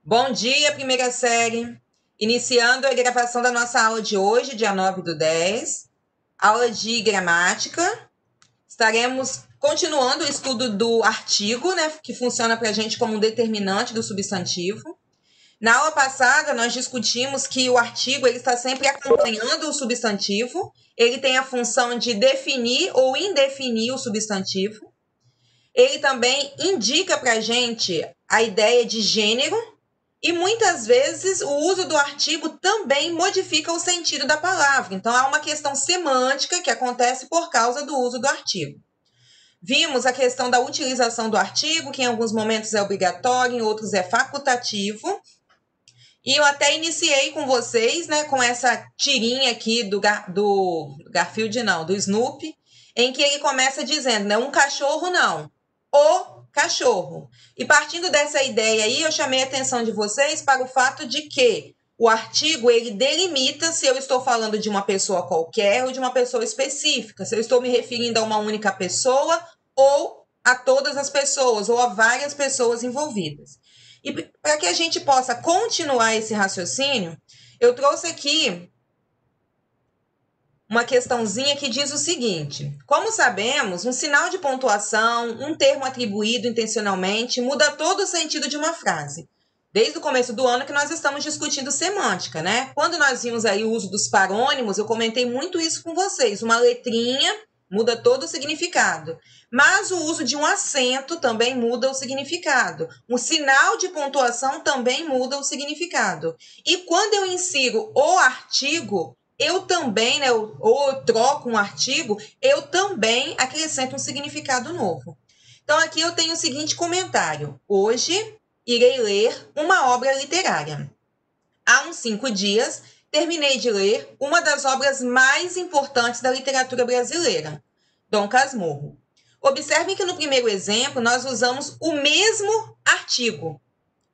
Bom dia, primeira série. Iniciando a gravação da nossa aula de hoje, dia 9/10, aula de gramática. Estaremos continuando o estudo do artigo, né, que funciona para a gente como um determinante do substantivo. Na aula passada, nós discutimos que o artigo ele está sempre acompanhando o substantivo, ele tem a função de definir ou indefinir o substantivo. Ele também indica para a gente a ideia de gênero, e muitas vezes o uso do artigo também modifica o sentido da palavra. Então, há uma questão semântica que acontece por causa do uso do artigo. Vimos a questão da utilização do artigo, que em alguns momentos é obrigatório, em outros é facultativo. E eu até iniciei com vocês, né, com essa tirinha aqui do Garfield, não, do Snoopy, em que ele começa dizendo, né, um cachorro não, o cachorro. E partindo dessa ideia aí, eu chamei a atenção de vocês para o fato de que o artigo, ele delimita se eu estou falando de uma pessoa qualquer ou de uma pessoa específica, se eu estou me referindo a uma única pessoa ou a todas as pessoas, ou a várias pessoas envolvidas. E para que a gente possa continuar esse raciocínio, eu trouxe aqui uma questãozinha que diz o seguinte: como sabemos, um sinal de pontuação, um termo atribuído intencionalmente, muda todo o sentido de uma frase. Desde o começo do ano que nós estamos discutindo semântica, né? Quando nós vimos aí o uso dos parônimos, eu comentei muito isso com vocês. Uma letrinha muda todo o significado. Mas o uso de um acento também muda o significado. Um sinal de pontuação também muda o significado. E quando eu insiro o artigo, eu também, né, ou eu troco um artigo, eu também acrescento um significado novo. Então, aqui eu tenho o seguinte comentário. Hoje, irei ler uma obra literária. Há uns 5 dias, terminei de ler uma das obras mais importantes da literatura brasileira, Dom Casmurro. Observem que no primeiro exemplo, nós usamos o mesmo artigo.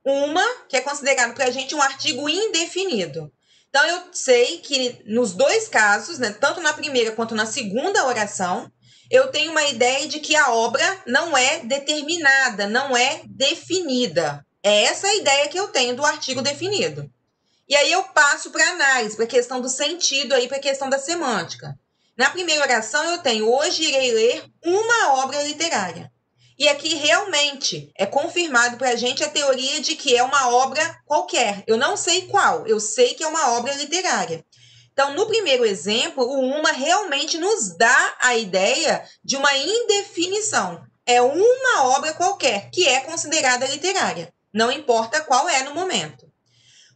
Uma, que é considerado para a gente um artigo indefinido. Então, eu sei que nos dois casos, né, tanto na primeira quanto na segunda oração, eu tenho uma ideia de que a obra não é determinada, não é definida. É essa a ideia que eu tenho do artigo definido. E aí eu passo para a análise, para a questão do sentido, para a questão da semântica. Na primeira oração, eu tenho, hoje irei ler uma obra literária. E aqui realmente é confirmado para a gente a teoria de que é uma obra qualquer. Eu não sei qual, eu sei que é uma obra literária. Então, no primeiro exemplo, o uma realmente nos dá a ideia de uma indefinição. É uma obra qualquer que é considerada literária. Não importa qual é no momento.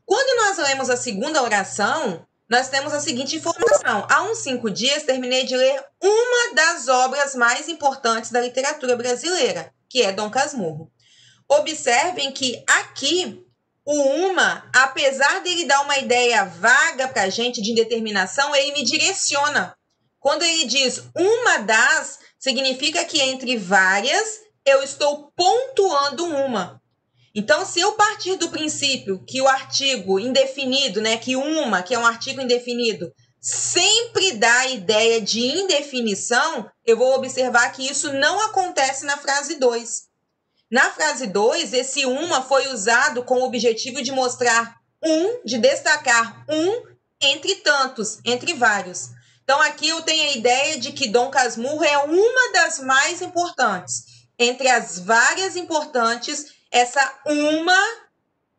Quando nós lemos a segunda oração, nós temos a seguinte informação. Há uns 5 dias, terminei de ler uma das obras mais importantes da literatura brasileira, que é Dom Casmurro. Observem que aqui, o uma, apesar dele dar uma ideia vaga para a gente de indeterminação, ele me direciona. Quando ele diz uma das, significa que entre várias, eu estou pontuando uma. Então, se eu partir do princípio que o artigo indefinido, né, que é um artigo indefinido, sempre dá a ideia de indefinição, eu vou observar que isso não acontece na frase 2. Na frase 2, esse uma foi usado com o objetivo de mostrar de destacar entre tantos, entre vários. Então, aqui eu tenho a ideia de que Dom Casmurro é uma das mais importantes. Entre as várias importantes, essa uma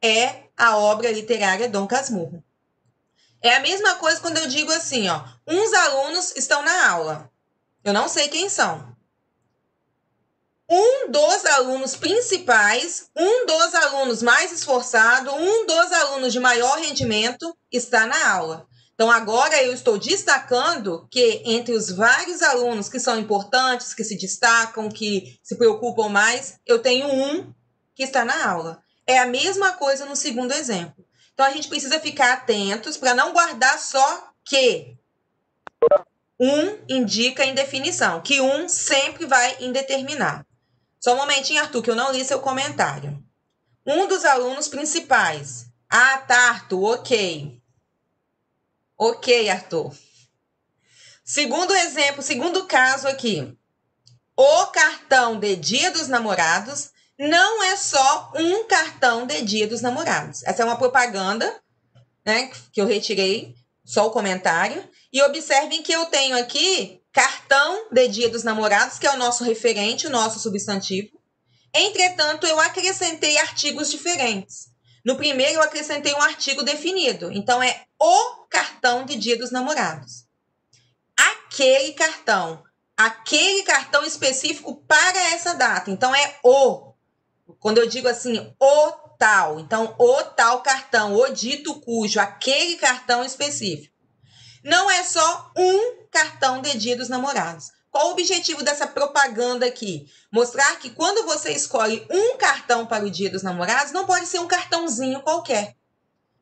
é a obra literária Dom Casmurro. É a mesma coisa quando eu digo assim, ó, uns alunos estão na aula. Eu não sei quem são. Um dos alunos principais, um dos alunos mais esforçado, um dos alunos de maior rendimento está na aula. Então, agora eu estou destacando que entre os vários alunos que são importantes, que se destacam, que se preocupam mais, eu tenho um que está na aula. É a mesma coisa no segundo exemplo. Então, a gente precisa ficar atentos para não guardar só que indica indefinição, que sempre vai indeterminar. Só um momentinho, Arthur, que eu não li seu comentário. Um dos alunos principais. Ah, tá, Arthur, ok. Ok, Arthur. Segundo exemplo, segundo caso aqui. O cartão de Dia dos Namorados não é só um cartão de Dia dos Namorados. Essa é uma propaganda, né, que eu retirei, só o comentário. E observem que eu tenho aqui cartão de Dia dos Namorados, que é o nosso referente, o nosso substantivo. Entretanto, eu acrescentei artigos diferentes. No primeiro, eu acrescentei um artigo definido. Então, é o cartão de Dia dos Namorados. Aquele cartão específico para essa data. Então, é o. Quando eu digo assim, o tal. Então, o tal cartão, o dito cujo, aquele cartão específico. Não é só um cartão de Dia dos Namorados. Qual o objetivo dessa propaganda aqui? Mostrar que quando você escolhe um cartão para o Dia dos Namorados, não pode ser um cartãozinho qualquer.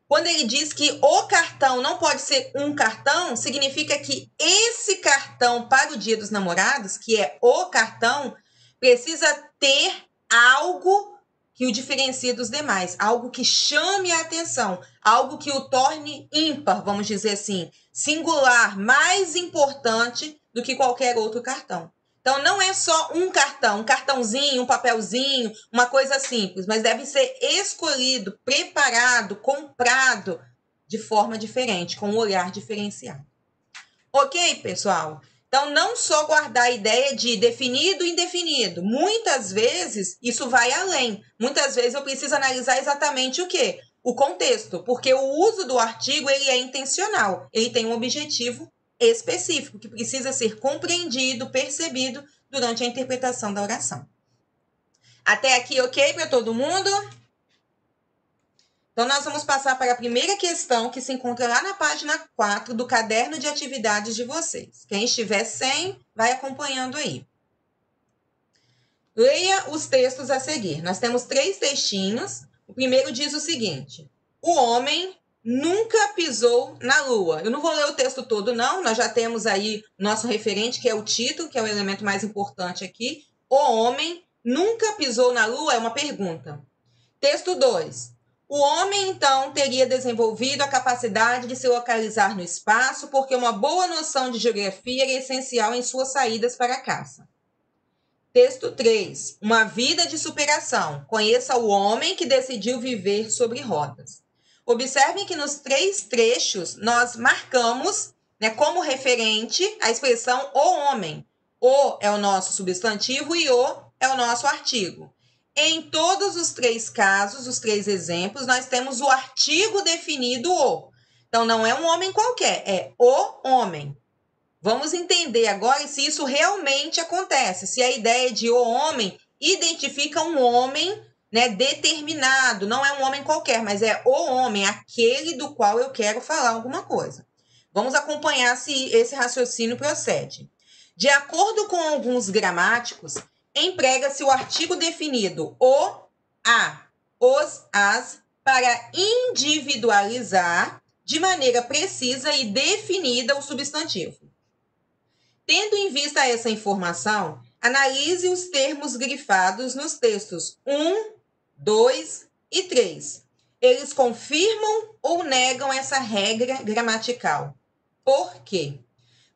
Quando ele diz que o cartão não pode ser um cartão, significa que esse cartão para o Dia dos Namorados, que é o cartão, precisa ter algo que o diferencie dos demais, algo que chame a atenção, algo que o torne ímpar, vamos dizer assim, singular, mais importante do que qualquer outro cartão. Então, não é só um cartão, um cartãozinho, um papelzinho, uma coisa simples, mas deve ser escolhido, preparado, comprado de forma diferente, com um olhar diferenciado. Ok, pessoal? Então, não só guardar a ideia de definido e indefinido. Muitas vezes, isso vai além. Muitas vezes, eu preciso analisar exatamente o quê? O contexto, porque o uso do artigo ele é intencional. Ele tem um objetivo específico, que precisa ser compreendido, percebido durante a interpretação da oração. Até aqui, ok para todo mundo? Então, nós vamos passar para a primeira questão, que se encontra lá na página 4 do caderno de atividades de vocês. Quem estiver sem, vai acompanhando aí. Leia os textos a seguir. Nós temos 3 textinhos. O primeiro diz o seguinte: o homem nunca pisou na lua. Eu não vou ler o texto todo, não. Nós já temos aí nosso referente, que é o título, que é o elemento mais importante aqui. O homem nunca pisou na lua é uma pergunta. Texto 2. O homem, então, teria desenvolvido a capacidade de se localizar no espaço porque uma boa noção de geografia era essencial em suas saídas para a caça. Texto 3. Uma vida de superação. Conheça o homem que decidiu viver sobre rodas. Observem que nos 3 trechos nós marcamos, né, como referente a expressão o homem. O é o nosso substantivo e o é o nosso artigo. Em todos os 3 casos, os 3 exemplos, nós temos o artigo definido o. Então, não é um homem qualquer, é o homem. Vamos entender agora se isso realmente acontece, se a ideia de o homem identifica um homem, né, determinado, não é um homem qualquer, mas é o homem, aquele do qual eu quero falar alguma coisa. Vamos acompanhar se esse raciocínio procede. De acordo com alguns gramáticos, emprega-se o artigo definido o, a, os, as, para individualizar de maneira precisa e definida o substantivo. Tendo em vista essa informação, analise os termos grifados nos textos 1, 2 e 3. Eles confirmam ou negam essa regra gramatical. Por quê?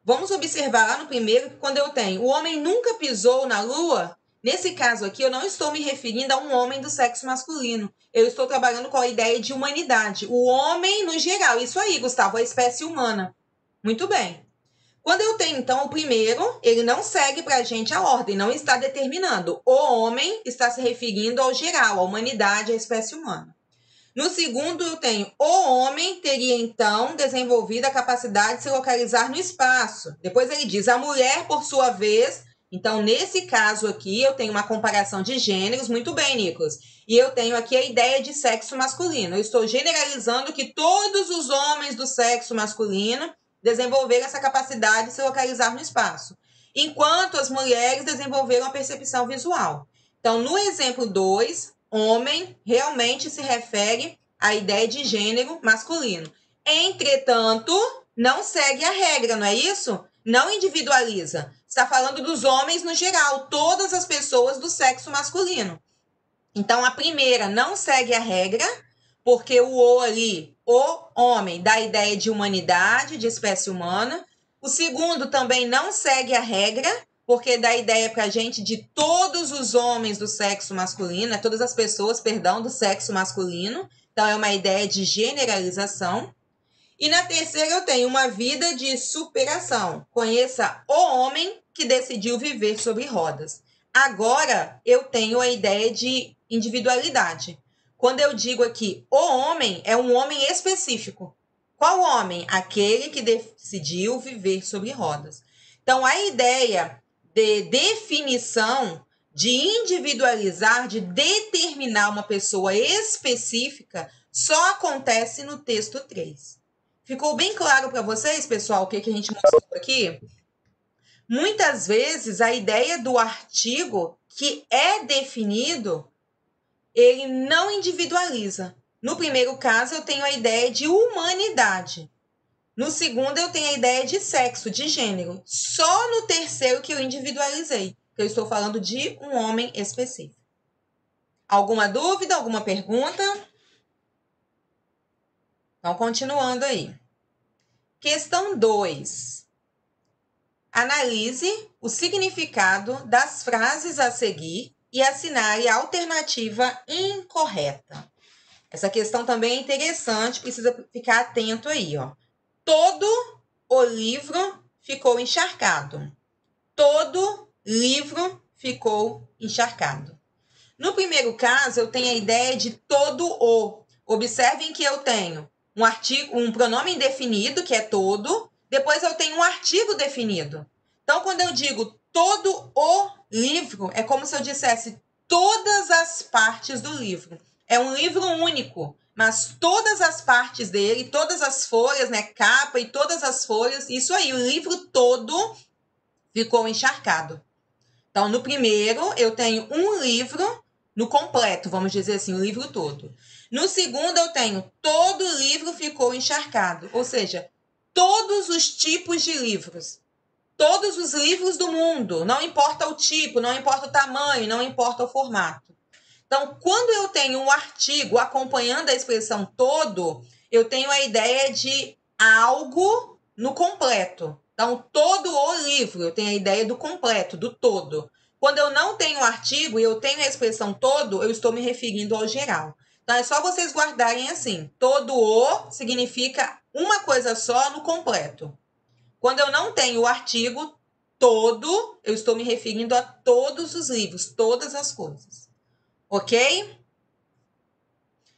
Vamos observar lá no primeiro que quando eu tenho o homem nunca pisou na lua, nesse caso aqui eu não estou me referindo a um homem do sexo masculino. Eu estou trabalhando com a ideia de humanidade. O homem no geral. Isso aí, Gustavo, a espécie humana. Muito bem. Quando eu tenho, então, o primeiro, ele não segue para a gente a ordem, não está determinando. O homem está se referindo ao geral, à humanidade, à espécie humana. No segundo, eu tenho o homem teria, então, desenvolvido a capacidade de se localizar no espaço. Depois ele diz a mulher, por sua vez. Então, nesse caso aqui, eu tenho uma comparação de gêneros. Muito bem, Nicolas. E eu tenho aqui a ideia de sexo masculino. Eu estou generalizando que todos os homens do sexo masculino desenvolveram essa capacidade de se localizar no espaço, enquanto as mulheres desenvolveram a percepção visual. Então, no exemplo 2, homem realmente se refere à ideia de gênero masculino. Entretanto, não segue a regra, não é isso? Não individualiza. Está falando dos homens no geral, todas as pessoas do sexo masculino. Então, a primeira não segue a regra, porque o ali, o homem, dá a ideia de humanidade, de espécie humana. O segundo também não segue a regra, porque dá ideia pra gente de todos os homens do sexo masculino, todas as pessoas, perdão, do sexo masculino. Então, é uma ideia de generalização. E na terceira eu tenho uma vida de superação. Conheça o homem que decidiu viver sobre rodas. Agora eu tenho a ideia de individualidade. Quando eu digo aqui o homem, é um homem específico. Qual homem? Aquele que decidiu viver sobre rodas. Então, a ideia de definição, de individualizar, de determinar uma pessoa específica, só acontece no texto 3. Ficou bem claro para vocês, pessoal, o que a gente mostrou aqui? Muitas vezes, a ideia do artigo que é definido, ele não individualiza. No primeiro caso, eu tenho a ideia de humanidade. No segundo, eu tenho a ideia de sexo, de gênero. Só no terceiro que eu individualizei, que eu estou falando de um homem específico. Alguma dúvida, alguma pergunta? Então, continuando aí. Questão 2. Analise o significado das frases a seguir e assinale a alternativa incorreta. Essa questão também é interessante, precisa ficar atento aí, ó. Todo o livro ficou encharcado. Todo livro ficou encharcado. No primeiro caso, eu tenho a ideia de todo o. Observem que eu tenho um pronome indefinido, que é todo. Depois eu tenho um artigo definido. Então, quando eu digo todo o livro, é como se eu dissesse todas as partes do livro. É um livro único, mas todas as partes dele, todas as folhas, né, capa e todas as folhas, isso aí, o livro todo ficou encharcado. Então, no primeiro, eu tenho um livro no completo, vamos dizer assim, o livro todo. No segundo, eu tenho todo o livro ficou encharcado, ou seja, todos os tipos de livros. Todos os livros do mundo, não importa o tipo, não importa o tamanho, não importa o formato. Então, quando eu tenho um artigo acompanhando a expressão todo, eu tenho a ideia de algo no completo. Então, todo o livro, eu tenho a ideia do completo, do todo. Quando eu não tenho um artigo e eu tenho a expressão todo, eu estou me referindo ao geral. Então, é só vocês guardarem assim. Todo o significa uma coisa só no completo. Quando eu não tenho o artigo todo, eu estou me referindo a todos os livros, todas as coisas. Ok?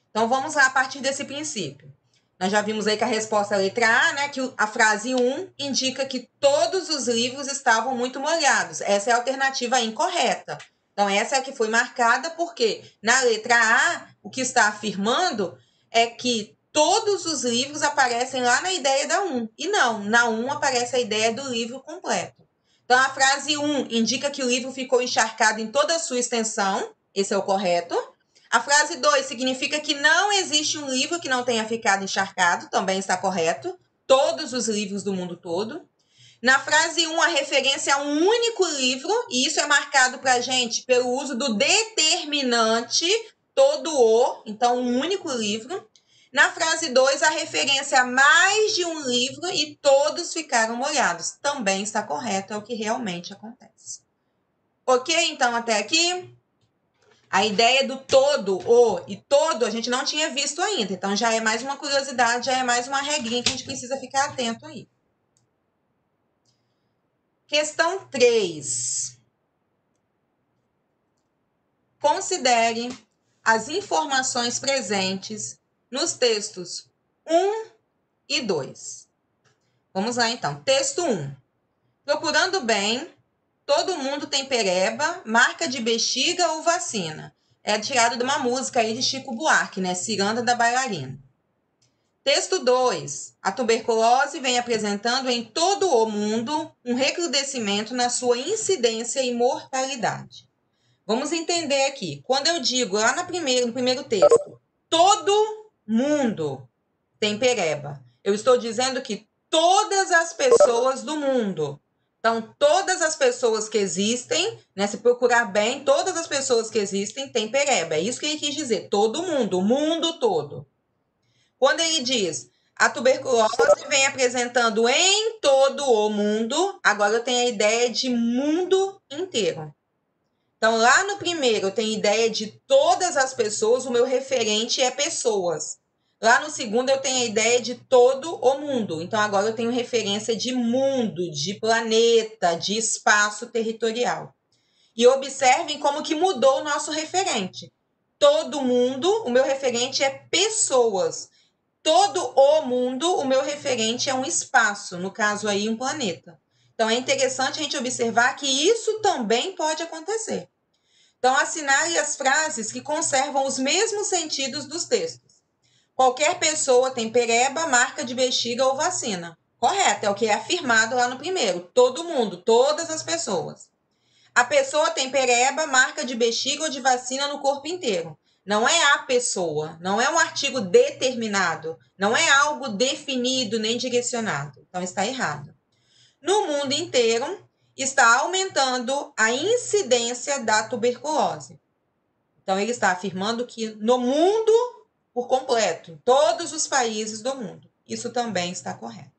Então, vamos lá a partir desse princípio. Nós já vimos aí que a resposta é a letra A, né? Que a frase 1 indica que todos os livros estavam muito molhados. Essa é a alternativa incorreta. Então, essa é a que foi marcada porque na letra A, o que está afirmando é que todos os livros aparecem lá na ideia da 1. E não, na 1 aparece a ideia do livro completo. Então, a frase 1 indica que o livro ficou encharcado em toda a sua extensão. Esse é o correto. A frase 2 significa que não existe um livro que não tenha ficado encharcado, também está correto. Todos os livros do mundo todo. Na frase 1, a referência a um único livro, e isso é marcado para a gente pelo uso do determinante, todo o, então um único livro. Na frase 2, a referência a mais de um livro e todos ficaram molhados. Também está correto, é o que realmente acontece. Ok? Então, até aqui. A ideia do todo, o e todo, a gente não tinha visto ainda. Então, já é mais uma curiosidade, já é mais uma regrinha que a gente precisa ficar atento aí. Questão 3. Considere as informações presentes nos textos 1 e 2. Vamos lá, então. Texto 1. Procurando bem, todo mundo tem pereba, marca de bexiga ou vacina. É tirado de uma música aí de Chico Buarque, né? Ciranda da Bailarina. Texto 2. A tuberculose vem apresentando em todo o mundo um recrudescimento na sua incidência e mortalidade. Vamos entender aqui. Quando eu digo lá no primeiro texto, todo mundo tem pereba. Eu estou dizendo que todas as pessoas do mundo. Então, todas as pessoas que existem, né, se procurar bem, todas as pessoas que existem têm pereba. É isso que ele quis dizer. Todo mundo, o mundo todo. Quando ele diz, A tuberculose vem apresentando em todo o mundo. Agora eu tenho a ideia de mundo inteiro. Então, lá no primeiro, eu tenho ideia de todas as pessoas, o meu referente é pessoas. Lá no segundo, eu tenho a ideia de todo o mundo. Então, agora eu tenho referência de mundo, de planeta, de espaço territorial. E observem como que mudou o nosso referente. Todo mundo, o meu referente é pessoas. Todo o mundo, o meu referente é um espaço, no caso aí, um planeta. Então, é interessante a gente observar que isso também pode acontecer. Então, assinale as frases que conservam os mesmos sentidos dos textos. Qualquer pessoa tem pereba, marca de bexiga ou vacina. Correto, é o que é afirmado lá no primeiro. Todo mundo, todas as pessoas. A pessoa tem pereba, marca de bexiga ou de vacina no corpo inteiro. Não é a pessoa, não é um artigo determinado, não é algo definido nem direcionado. Então, está errado. No mundo inteiro, está aumentando a incidência da tuberculose. Então, ele está afirmando que no mundo por completo, em todos os países do mundo. Isso também está correto.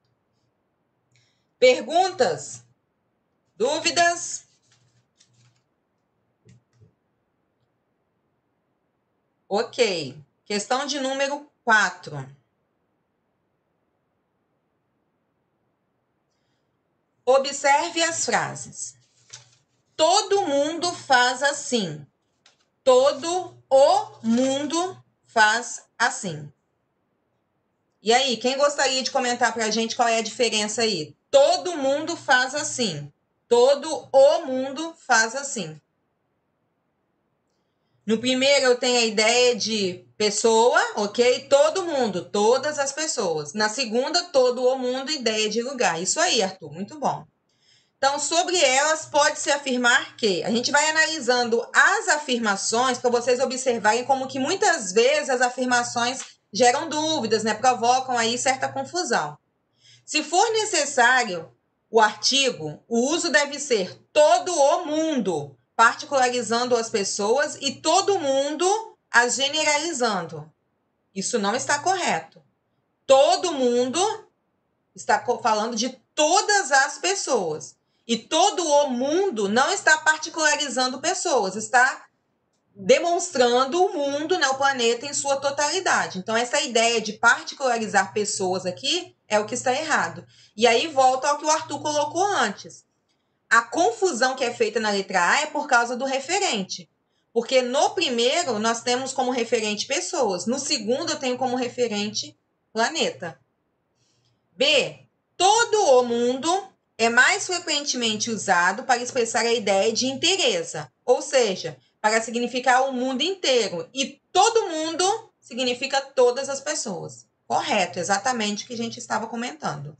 Perguntas? Dúvidas? Ok. Questão de número 4. Observe as frases. Todo mundo faz assim. Todo o mundo faz assim. E aí, quem gostaria de comentar para a gente qual é a diferença aí? Todo mundo faz assim. Todo o mundo faz assim. No primeiro, eu tenho a ideia de pessoa, ok? Todo mundo, todas as pessoas. Na segunda, todo o mundo, ideia de lugar. Isso aí, Arthur, muito bom. Então, sobre elas, pode-se afirmar que a gente vai analisando as afirmações para vocês observarem como que muitas vezes as afirmações geram dúvidas, né? Provocam aí certa confusão. Se for necessário o artigo, o uso deve ser todo o mundo, particularizando as pessoas, e todo mundo as generalizando. Isso não está correto. Todo mundo está falando de todas as pessoas. E todo o mundo não está particularizando pessoas, está demonstrando o mundo, né, o planeta em sua totalidade. Então, essa ideia de particularizar pessoas aqui é o que está errado. E aí volta ao que o Arthur colocou antes. A confusão que é feita na letra A é por causa do referente. Porque no primeiro, nós temos como referente pessoas. No segundo, eu tenho como referente planeta. B. Todo o mundo é mais frequentemente usado para expressar a ideia de inteireza, ou seja, para significar o mundo inteiro. E todo mundo significa todas as pessoas. Correto, exatamente o que a gente estava comentando.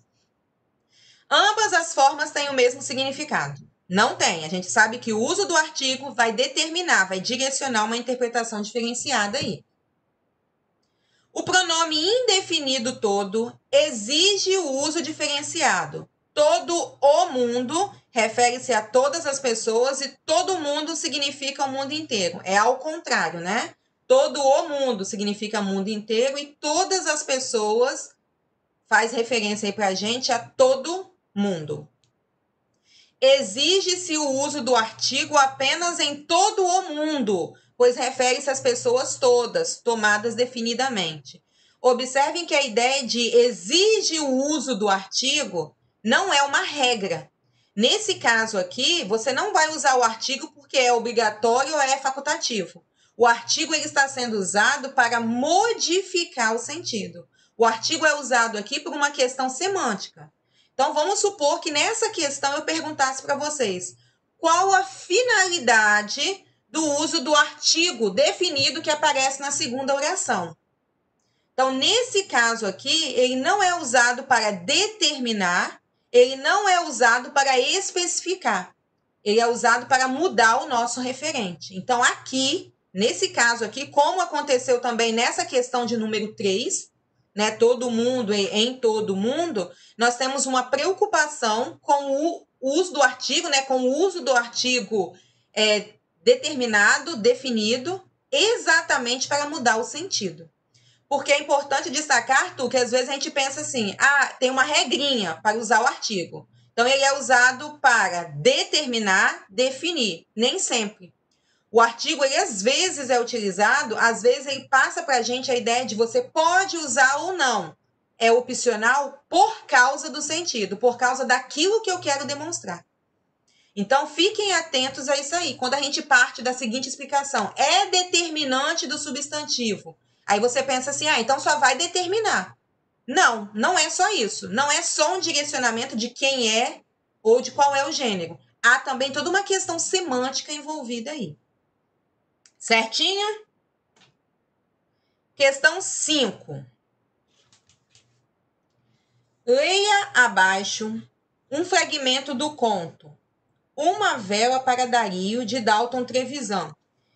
Ambas as formas têm o mesmo significado. Não tem. A gente sabe que o uso do artigo vai determinar, vai direcionar uma interpretação diferenciada aí. O pronome indefinido todo exige o uso diferenciado. Todo o mundo refere-se a todas as pessoas e todo mundo significa o mundo inteiro. É ao contrário, né? Todo o mundo significa mundo inteiro e todas as pessoas faz referência aí pra gente a todo mundo. Exige-se o uso do artigo apenas em todo o mundo, pois refere-se às pessoas todas, tomadas definidamente. Observem que a ideia de exige o uso do artigo não é uma regra. Nesse caso aqui, você não vai usar o artigo porque é obrigatório ou é facultativo. O artigo ele está sendo usado para modificar o sentido. O artigo é usado aqui por uma questão semântica. Então, vamos supor que nessa questão eu perguntasse para vocês qual a finalidade do uso do artigo definido que aparece na segunda oração. Então, nesse caso aqui, ele não é usado para determinar, ele não é usado para especificar. Ele é usado para mudar o nosso referente. Então, aqui, nesse caso aqui, como aconteceu também nessa questão de número 3, né, todo mundo em todo mundo, nós temos uma preocupação com o uso do artigo, né, com o uso do artigo determinado, definido, exatamente para mudar o sentido. Porque é importante destacar, Arthur, que às vezes a gente pensa assim, tem uma regrinha para usar o artigo. Então, ele é usado para determinar, definir, nem sempre. O artigo, ele às vezes é utilizado, às vezes ele passa para a gente a ideia de você pode usar ou não. É opcional por causa do sentido, por causa daquilo que eu quero demonstrar. Então, fiquem atentos a isso aí. Quando a gente parte da seguinte explicação, é determinante do substantivo. Aí você pensa assim, então só vai determinar. Não, não é só isso. Não é só um direcionamento de quem é ou de qual é o gênero. Há também toda uma questão semântica envolvida aí. Certinho? Questão 5. Leia abaixo um fragmento do conto Uma Vela para Dario, de Dalton Trevisan,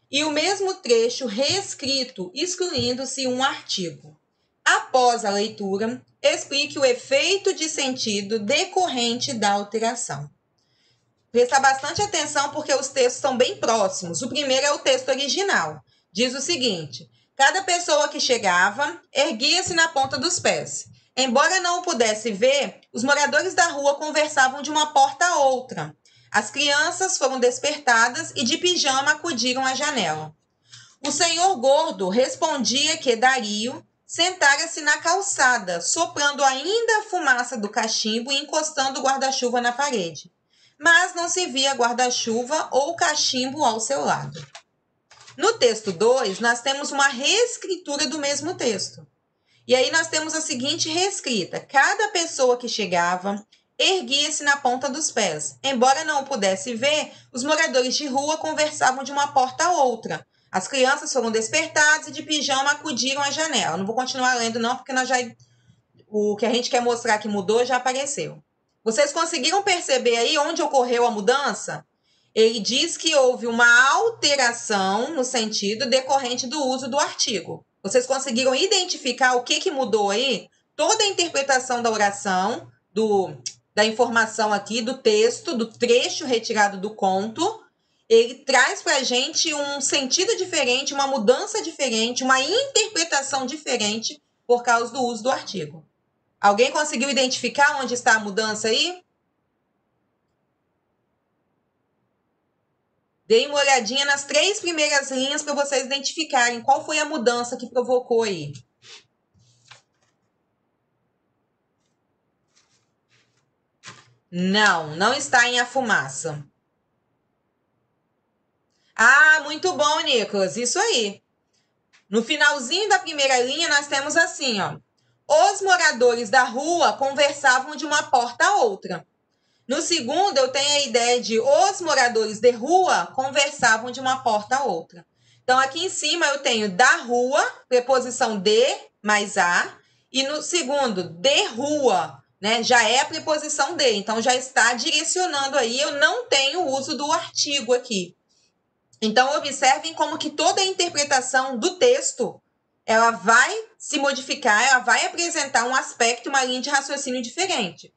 e o mesmo trecho reescrito, excluindo-se um artigo. Após a leitura, explique o efeito de sentido decorrente da alteração. Presta bastante atenção porque os textos são bem próximos. O primeiro é o texto original. Diz o seguinte: cada pessoa que chegava erguia-se na ponta dos pés. Embora não o pudesse ver, os moradores da rua conversavam de uma porta a outra. As crianças foram despertadas e de pijama acudiram à janela. O senhor gordo respondia que Dario sentara-se na calçada, soprando ainda a fumaça do cachimbo e encostando o guarda-chuva na parede. Mas não se via guarda-chuva ou cachimbo ao seu lado. No texto 2, nós temos uma reescritura do mesmo texto. E aí nós temos a seguinte reescrita: cada pessoa que chegava erguia-se na ponta dos pés. Embora não o pudesse ver, os moradores de rua conversavam de uma porta a outra. As crianças foram despertadas e de pijama acudiram à janela. Não vou continuar lendo não, porque o que a gente quer mostrar que mudou já apareceu. Vocês conseguiram perceber aí onde ocorreu a mudança? Ele diz que houve uma alteração no sentido decorrente do uso do artigo. Vocês conseguiram identificar o que mudou aí? Toda a interpretação da oração, da informação aqui, do texto, do trecho retirado do conto, ele traz para a gente um sentido diferente, uma mudança diferente, uma interpretação diferente por causa do uso do artigo. Alguém conseguiu identificar onde está a mudança aí? Dei uma olhadinha nas 3 primeiras linhas para vocês identificarem qual foi a mudança que provocou aí. Não está em a fumaça. Muito bom, Nicolas, isso aí. No finalzinho da primeira linha, nós temos assim, os moradores da rua conversavam de uma porta a outra. No segundo, eu tenho a ideia de os moradores de rua conversavam de uma porta a outra. Então, aqui em cima eu tenho da rua, preposição de mais a, e no segundo, de rua, né, já é a preposição de, então já está direcionando aí, eu não tenho o uso do artigo aqui. Então, observem como que toda a interpretação do texto, ela vai se modificar, ela vai apresentar um aspecto, uma linha de raciocínio diferente.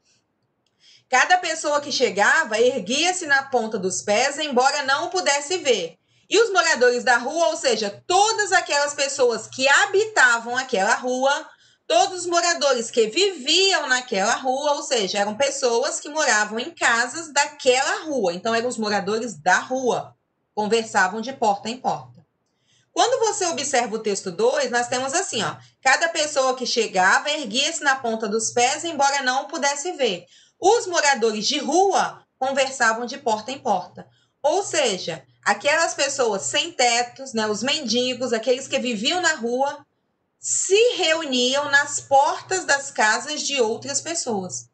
Cada pessoa que chegava erguia-se na ponta dos pés, embora não o pudesse ver. E os moradores da rua, ou seja, todas aquelas pessoas que habitavam aquela rua, todos os moradores que viviam naquela rua, ou seja, eram pessoas que moravam em casas daquela rua. Então, eram os moradores da rua. Conversavam de porta em porta. Quando você observa o texto 2, nós temos assim, cada pessoa que chegava erguia-se na ponta dos pés, embora não o pudesse ver. Os moradores de rua conversavam de porta em porta. Ou seja, aquelas pessoas sem tetos, né, os mendigos, aqueles que viviam na rua, se reuniam nas portas das casas de outras pessoas.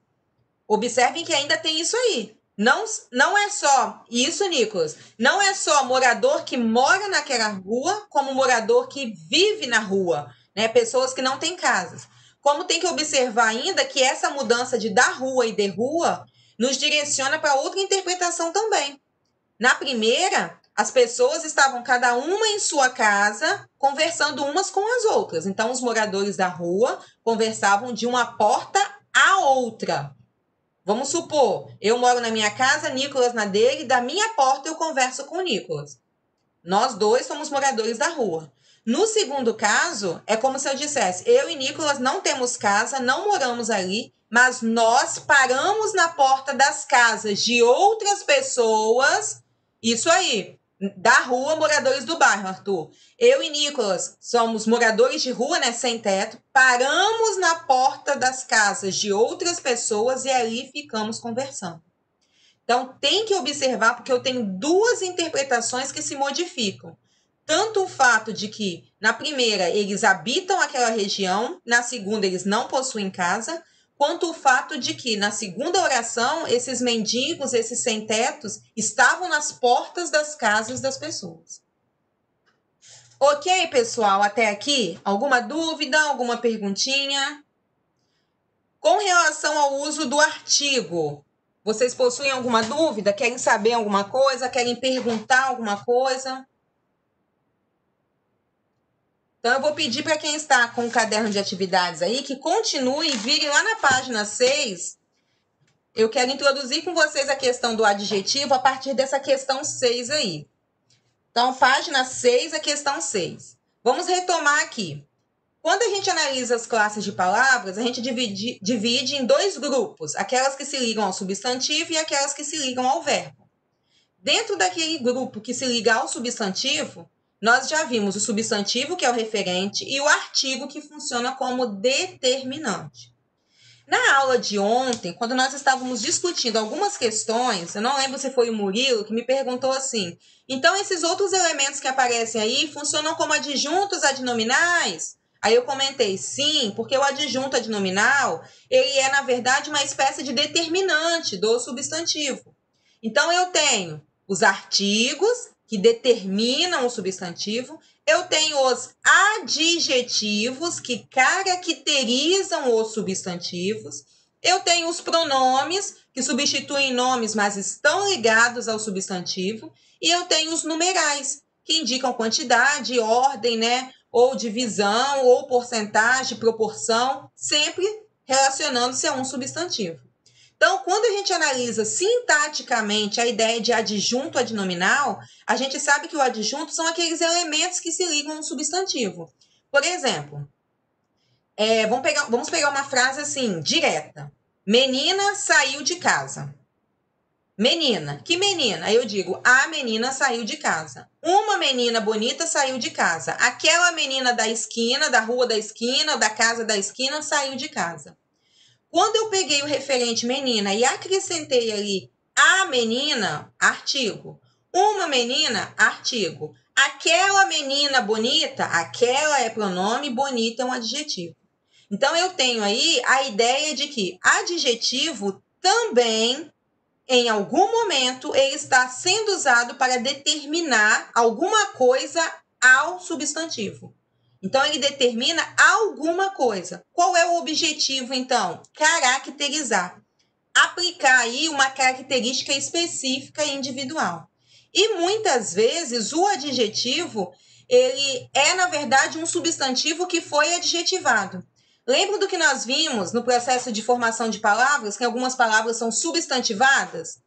Observem que ainda tem isso aí. Não é só isso, Nicolas. Não é só morador que mora naquela rua, como morador que vive na rua, né? Pessoas que não têm casas. Como tem que observar ainda que essa mudança de da rua e de rua nos direciona para outra interpretação também. Na primeira, as pessoas estavam cada uma em sua casa, conversando umas com as outras. Então, os moradores da rua conversavam de uma porta a outra. Vamos supor, eu moro na minha casa, Nicolas na dele, e da minha porta eu converso com o Nicolas. Nós dois somos moradores da rua. No segundo caso, é como se eu dissesse, eu e Nicolas não temos casa, não moramos ali, mas nós paramos na porta das casas de outras pessoas, isso aí, da rua, moradores do bairro, Arthur. Eu e Nicolas somos moradores de rua, né, sem teto, paramos na porta das casas de outras pessoas e ali ficamos conversando. Então, tem que observar, porque eu tenho duas interpretações que se modificam. Tanto o fato de que, na primeira, eles habitam aquela região, na segunda, eles não possuem casa, quanto o fato de que, na segunda oração, esses mendigos, esses sem-tetos, estavam nas portas das casas das pessoas. Ok, pessoal, até aqui? Alguma dúvida, alguma perguntinha? Com relação ao uso do artigo, vocês possuem alguma dúvida? Querem saber alguma coisa? Querem perguntar alguma coisa? Então, eu vou pedir para quem está com o caderno de atividades aí que continue e vire lá na página 6. Eu quero introduzir com vocês a questão do adjetivo a partir dessa questão 6 aí. Então, página 6, a questão 6. Vamos retomar aqui. Quando a gente analisa as classes de palavras, a gente divide em dois grupos, aquelas que se ligam ao substantivo e aquelas que se ligam ao verbo. Dentro daquele grupo que se liga ao substantivo, nós já vimos o substantivo, que é o referente, e o artigo, que funciona como determinante. Na aula de ontem, quando nós estávamos discutindo algumas questões, eu não lembro se foi o Murilo que me perguntou assim, então esses outros elementos que aparecem aí funcionam como adjuntos adnominais? Aí eu comentei, sim, porque o adjunto adnominal, ele é, na verdade, uma espécie de determinante do substantivo. Então, eu tenho os artigos, que determinam o substantivo, eu tenho os adjetivos, que caracterizam os substantivos, eu tenho os pronomes, que substituem nomes, mas estão ligados ao substantivo, e eu tenho os numerais, que indicam quantidade, ordem, né? Ou divisão, ou porcentagem, proporção, sempre relacionando-se a um substantivo. Então, quando a gente analisa sintaticamente a ideia de adjunto adnominal, a gente sabe que o adjunto são aqueles elementos que se ligam a um substantivo. Por exemplo, vamos pegar uma frase assim, direta. Menina saiu de casa. Menina. Que menina? Aí eu digo, a menina saiu de casa. Uma menina bonita saiu de casa. Aquela menina da esquina, da rua da esquina, da casa da esquina, saiu de casa. Quando eu peguei o referente menina e acrescentei ali a menina, artigo. Uma menina, artigo. Aquela menina bonita, aquela é pronome, bonita é um adjetivo. Então, eu tenho aí a ideia de que adjetivo também, em algum momento, ele está sendo usado para determinar alguma coisa ao substantivo. Então, ele determina alguma coisa. Qual é o objetivo, então? Caracterizar. Aplicar aí uma característica específica e individual. E muitas vezes o adjetivo, ele é, na verdade, um substantivo que foi adjetivado. Lembra do que nós vimos no processo de formação de palavras, que algumas palavras são substantivadas?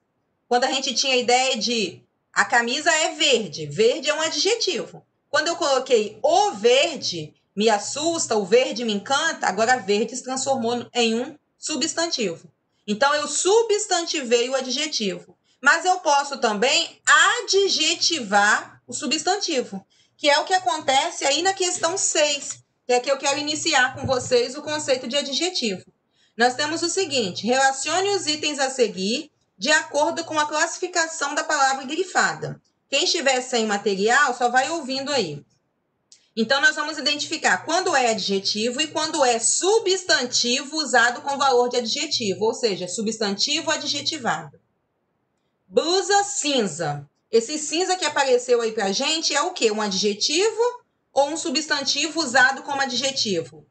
Quando a gente tinha a ideia de a camisa é verde, verde é um adjetivo. Quando eu coloquei o verde, me assusta, o verde me encanta, agora verde se transformou em um substantivo. Então, eu substantivei o adjetivo. Mas eu posso também adjetivar o substantivo, que é o que acontece aí na questão 6, que é que eu quero iniciar com vocês o conceito de adjetivo. Nós temos o seguinte, relacione os itens a seguir de acordo com a classificação da palavra grifada. Quem estiver sem material, só vai ouvindo aí. Então, nós vamos identificar quando é adjetivo e quando é substantivo usado com valor de adjetivo, ou seja, substantivo adjetivado. Blusa cinza. Esse cinza que apareceu aí pra gente é o quê? Um adjetivo ou um substantivo usado como adjetivo?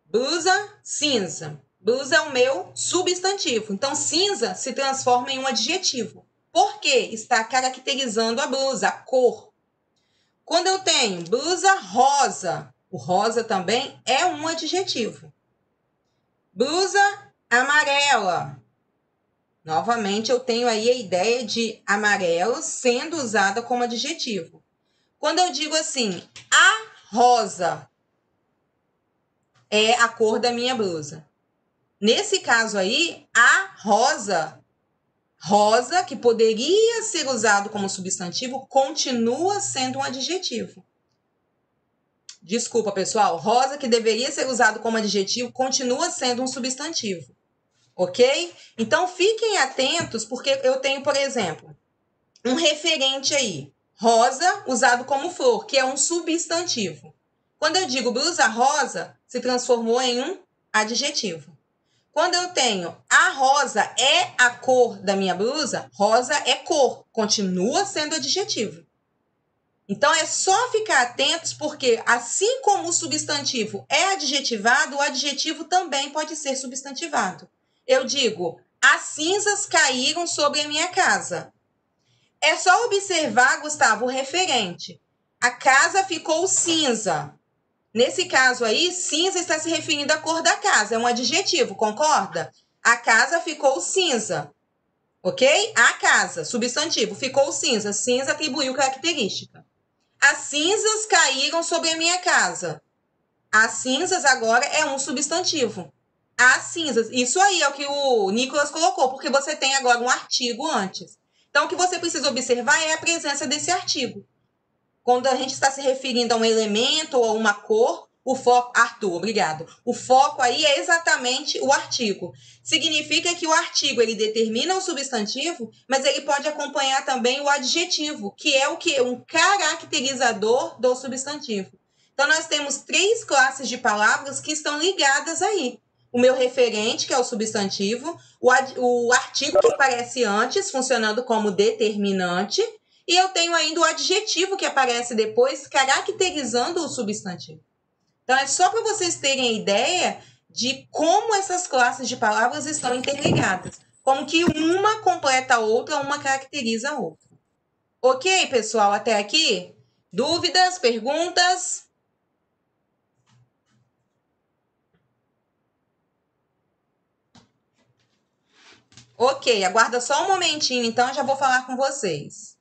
Blusa cinza. Blusa é o meu substantivo. Então, cinza se transforma em um adjetivo. Por quê? Está caracterizando a blusa, a cor. Quando eu tenho blusa rosa, o rosa também é um adjetivo. Blusa amarela. Novamente, eu tenho aí a ideia de amarelo sendo usada como adjetivo. Quando eu digo assim, a rosa é a cor da minha blusa. Nesse caso aí, a rosa, que poderia ser usado como substantivo, continua sendo um adjetivo. Desculpa, pessoal. Rosa, que deveria ser usado como adjetivo, continua sendo um substantivo. Ok? Então, fiquem atentos, porque eu tenho, por exemplo, um referente aí. Rosa, usado como flor, que é um substantivo. Quando eu digo blusa rosa, se transformou em um adjetivo. Quando eu tenho a rosa é a cor da minha blusa, rosa é cor, continua sendo adjetivo. Então é só ficar atentos, porque assim como o substantivo é adjetivado, o adjetivo também pode ser substantivado. Eu digo, as cinzas caíram sobre a minha casa. É só observar, Gustavo, o referente. A casa ficou cinza. Nesse caso aí, cinza está se referindo à cor da casa, é um adjetivo, concorda? A casa ficou cinza, ok? A casa, substantivo, ficou cinza. Cinza atribuiu característica. As cinzas caíram sobre a minha casa. As cinzas agora é um substantivo. As cinzas. Isso aí é o que o Nicolas colocou, porque você tem agora um artigo antes. Então, o que você precisa observar é a presença desse artigo. Quando a gente está se referindo a um elemento ou a uma cor, o foco... Arthur, obrigado. O foco aí é exatamente o artigo. Significa que o artigo ele determina o substantivo, mas ele pode acompanhar também o adjetivo, que é o quê? Um caracterizador do substantivo. Então, nós temos 3 classes de palavras que estão ligadas aí. O meu referente, que é o substantivo, o artigo que aparece antes, funcionando como determinante, e eu tenho ainda o adjetivo que aparece depois, caracterizando o substantivo. Então, é só para vocês terem a ideia de como essas classes de palavras estão interligadas. Como que uma completa a outra, uma caracteriza a outra. Ok, pessoal? Até aqui? Dúvidas? Perguntas? Ok, aguarda só um momentinho, então eu já vou falar com vocês.